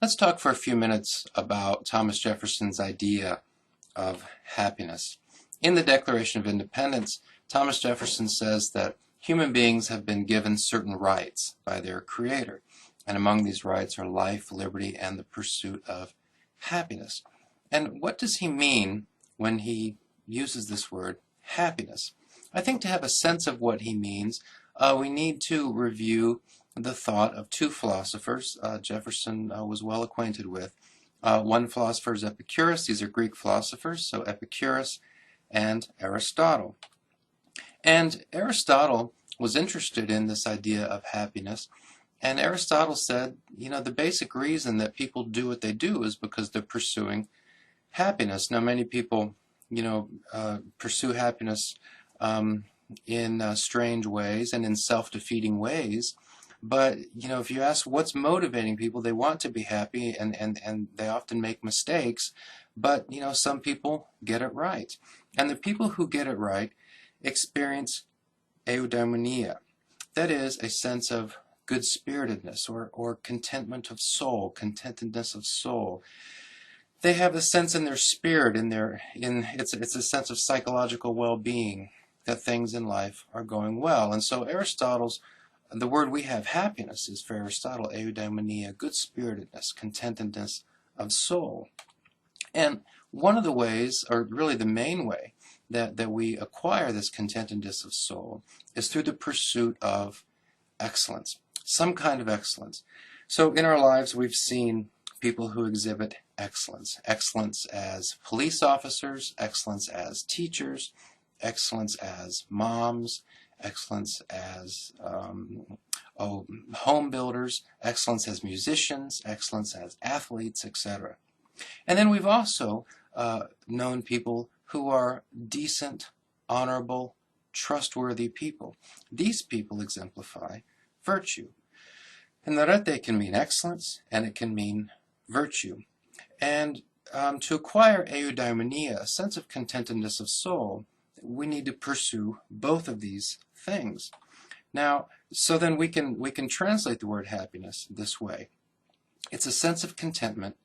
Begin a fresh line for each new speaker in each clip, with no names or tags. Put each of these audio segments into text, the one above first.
Let's talk for a few minutes about Thomas Jefferson's idea of happiness. In the Declaration of Independence, Thomas Jefferson says that human beings have been given certain rights by their Creator, and among these rights are life, liberty, and the pursuit of happiness. And what does he mean when he uses this word happiness? I think to have a sense of what he means, we need to review the thought of two philosophers Jefferson was well acquainted with. One philosopher is Epicurus. These are Greek philosophers, so Epicurus and Aristotle. And Aristotle was interested in this idea of happiness, and Aristotle said, the basic reason that people do what they do is because they're pursuing happiness. Now, many people, pursue happiness in strange ways and in self-defeating ways. But, if you ask what's motivating people, they want to be happy, and they often make mistakes. But, some people get it right. And the people who get it right experience eudaimonia. That is, a sense of good-spiritedness or contentment of soul, contentedness of soul. They have a sense in their spirit, it's a sense of psychological well-being, that things in life are going well. And so the word we have, happiness, is for Aristotle, eudaimonia, good-spiritedness, contentedness of soul. And one of the ways, or really the main way, that we acquire this contentedness of soul is through the pursuit of excellence, some kind of excellence. So in our lives, we've seen people who exhibit excellence. Excellence as police officers, excellence as teachers, excellence as moms, excellence as home builders, excellence as musicians, excellence as athletes, etc. And then we've also known people who are decent, honorable, trustworthy people. These people exemplify virtue. And narete can mean excellence, and it can mean virtue. And to acquire eudaimonia, a sense of contentedness of soul, we need to pursue both of these things. Now, so then we can translate the word happiness this way. It's a sense of contentment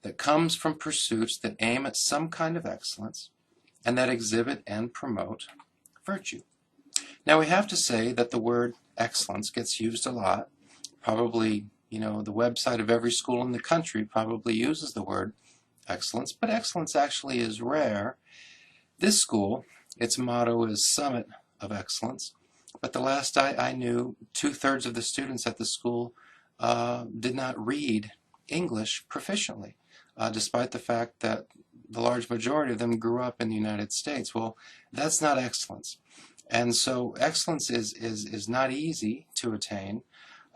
that comes from pursuits that aim at some kind of excellence and that exhibit and promote virtue. Now, we have to say that the word excellence gets used a lot. Probably, the website of every school in the country probably uses the word excellence, but excellence actually is rare. This school, its motto is Summit of Excellence, but the last I knew, 2/3 of the students at the school did not read English proficiently, despite the fact that the large majority of them grew up in the United States. Well, that's not excellence. And so excellence is not easy to attain,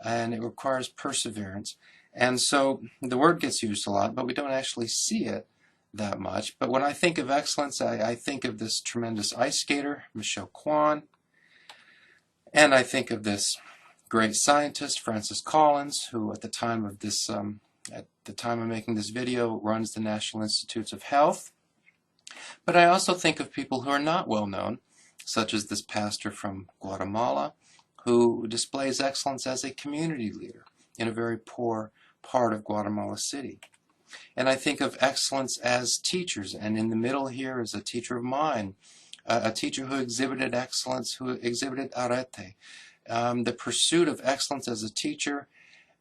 and it requires perseverance. And so the word gets used a lot, but we don't actually see it that much. But when I think of excellence, I think of this tremendous ice skater, Michelle Kwan, and I think of this great scientist, Francis Collins, who at the time of this, at the time of making this video, runs the National Institutes of Health. But I also think of people who are not well known, such as this pastor from Guatemala, who displays excellence as a community leader in a very poor part of Guatemala City. And I think of excellence as teachers, and in the middle here is a teacher of mine, a teacher who exhibited excellence, who exhibited arete, the pursuit of excellence as a teacher,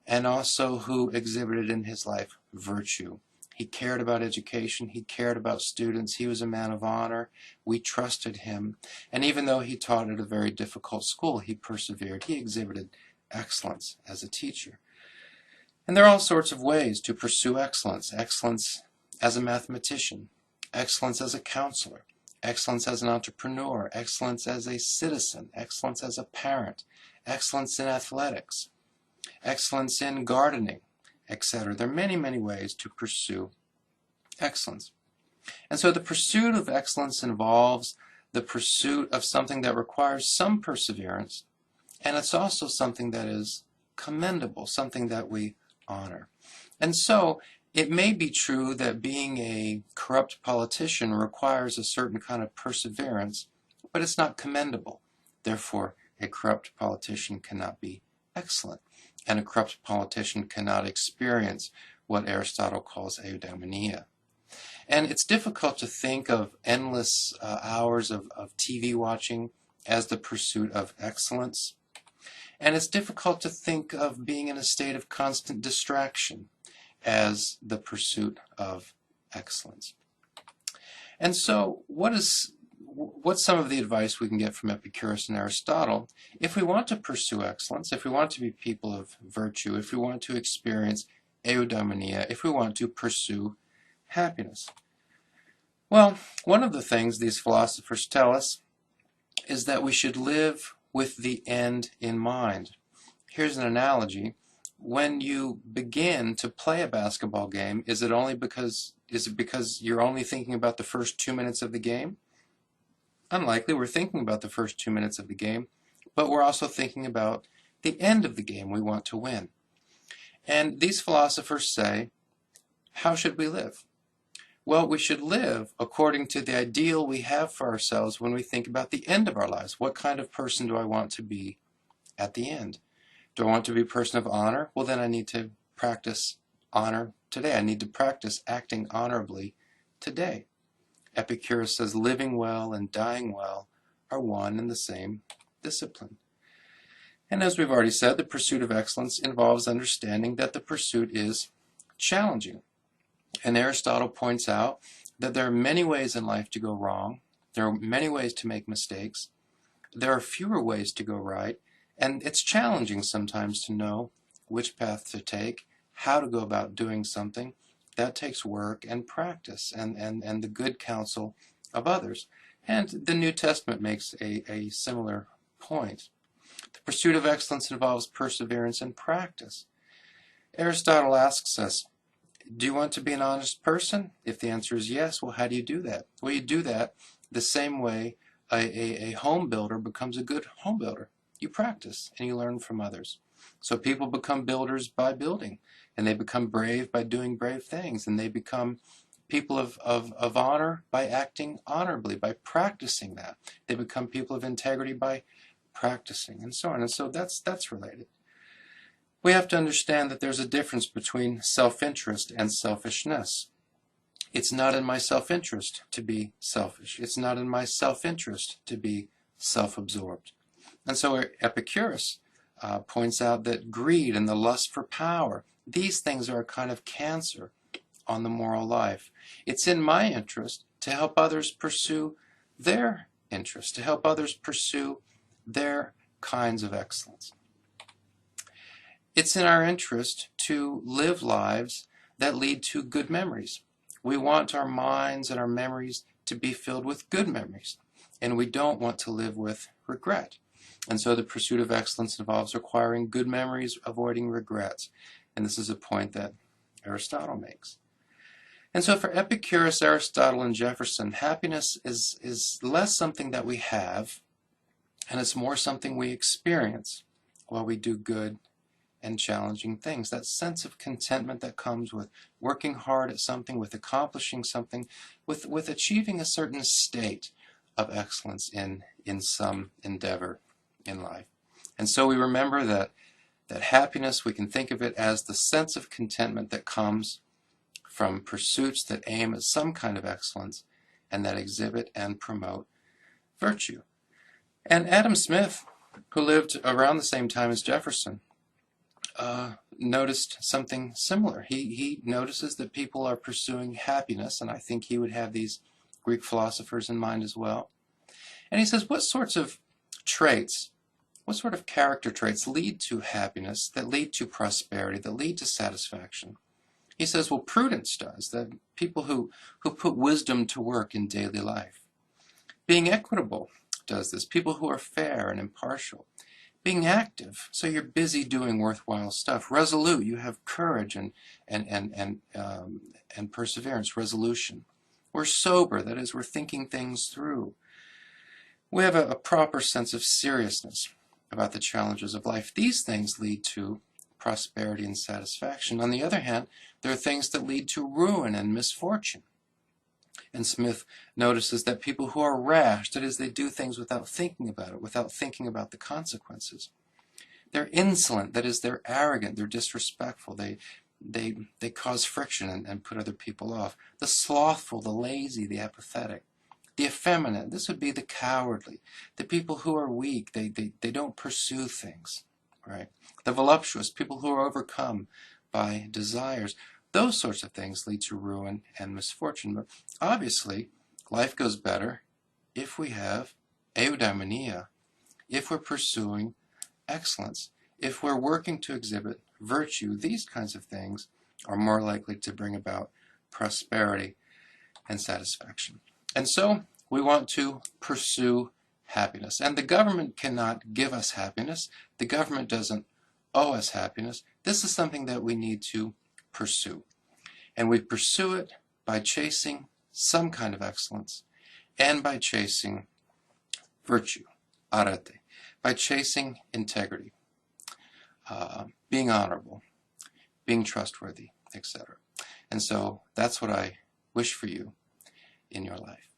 and also who exhibited in his life virtue. He cared about education, he cared about students, he was a man of honor, we trusted him, and even though he taught at a very difficult school, he persevered, he exhibited excellence as a teacher. And there are all sorts of ways to pursue excellence. Excellence as a mathematician, excellence as a counselor, excellence as an entrepreneur, excellence as a citizen, excellence as a parent, excellence in athletics, excellence in gardening, etc. There are many, many ways to pursue excellence. And so the pursuit of excellence involves the pursuit of something that requires some perseverance, and it's also something that is commendable, something that we honor. And so it may be true that being a corrupt politician requires a certain kind of perseverance, but it's not commendable. Therefore, a corrupt politician cannot be excellent, and a corrupt politician cannot experience what Aristotle calls eudaimonia. And it's difficult to think of endless hours of TV watching as the pursuit of excellence. And it's difficult to think of being in a state of constant distraction as the pursuit of excellence. And so what's some of the advice we can get from Epicurus and Aristotle if we want to pursue excellence, if we want to be people of virtue, if we want to experience eudaimonia, if we want to pursue happiness? Well, one of the things these philosophers tell us is that we should live with the end in mind. Here's an analogy. When you begin to play a basketball game, is it because you're only thinking about the first 2 minutes of the game? Unlikely. We're thinking about the first 2 minutes of the game, but we're also thinking about the end of the game we want to win. And these philosophers say, how should we live? Well, we should live according to the ideal we have for ourselves when we think about the end of our lives. What kind of person do I want to be at the end? Do I want to be a person of honor? Well, then I need to practice honor today. I need to practice acting honorably today. Epicurus says living well and dying well are one and the same discipline. And as we've already said, the pursuit of excellence involves understanding that the pursuit is challenging. And Aristotle points out that there are many ways in life to go wrong. There are many ways to make mistakes. There are fewer ways to go right. And it's challenging sometimes to know which path to take, how to go about doing something. That takes work and practice and the good counsel of others. And the New Testament makes a similar point. The pursuit of excellence involves perseverance and practice. Aristotle asks us, do you want to be an honest person? If the answer is yes, well, how do you do that? Well, you do that the same way a home builder becomes a good home builder. You practice and you learn from others. So people become builders by building, and they become brave by doing brave things, and they become people of honor by acting honorably, by practicing that. They become people of integrity by practicing, and so on. And so that's related. We have to understand that there's a difference between self-interest and selfishness. It's not in my self-interest to be selfish. It's not in my self-interest to be self-absorbed. And so Epicurus points out that greed and the lust for power, these things are a kind of cancer on the moral life. It's in my interest to help others pursue their interests, to help others pursue their kinds of excellence. It's in our interest to live lives that lead to good memories. We want our minds and our memories to be filled with good memories, and we don't want to live with regret. And so the pursuit of excellence involves acquiring good memories, avoiding regrets. And this is a point that Aristotle makes. And so for Epicurus, Aristotle, and Jefferson, happiness is less something that we have, and it's more something we experience while we do good and challenging things. That sense of contentment that comes with working hard at something, with accomplishing something, with achieving a certain state of excellence in some endeavor in life. And so we remember that happiness, we can think of it as the sense of contentment that comes from pursuits that aim at some kind of excellence and that exhibit and promote virtue. And Adam Smith, who lived around the same time as Jefferson, noticed something similar. He notices that people are pursuing happiness, and I think he would have these Greek philosophers in mind as well. And he says, what sorts of traits, what sort of character traits lead to happiness, that lead to prosperity, that lead to satisfaction? He says, well, prudence does, that people who put wisdom to work in daily life. Being equitable does this, people who are fair and impartial. Being active, so you're busy doing worthwhile stuff. Resolute, you have courage and perseverance, resolution. We're sober, that is, we're thinking things through. We have a proper sense of seriousness about the challenges of life. These things lead to prosperity and satisfaction. On the other hand, there are things that lead to ruin and misfortune. And Smith notices that people who are rash, that is, they do things without thinking about it, without thinking about the consequences. They're insolent, that is, they're arrogant, they're disrespectful, they they cause friction and put other people off. The slothful, the lazy, the apathetic. The effeminate, this would be the cowardly. The people who are weak, they don't pursue things, right? The voluptuous, people who are overcome by desires. Those sorts of things lead to ruin and misfortune. But obviously, life goes better if we have eudaimonia, if we're pursuing excellence, if we're working to exhibit virtue. These kinds of things are more likely to bring about prosperity and satisfaction. And so we want to pursue happiness. And the government cannot give us happiness. The government doesn't owe us happiness. This is something that we need to pursue. And we pursue it by chasing some kind of excellence and by chasing virtue, arete, by chasing integrity, being honorable, being trustworthy, etc. And so that's what I wish for you in your life.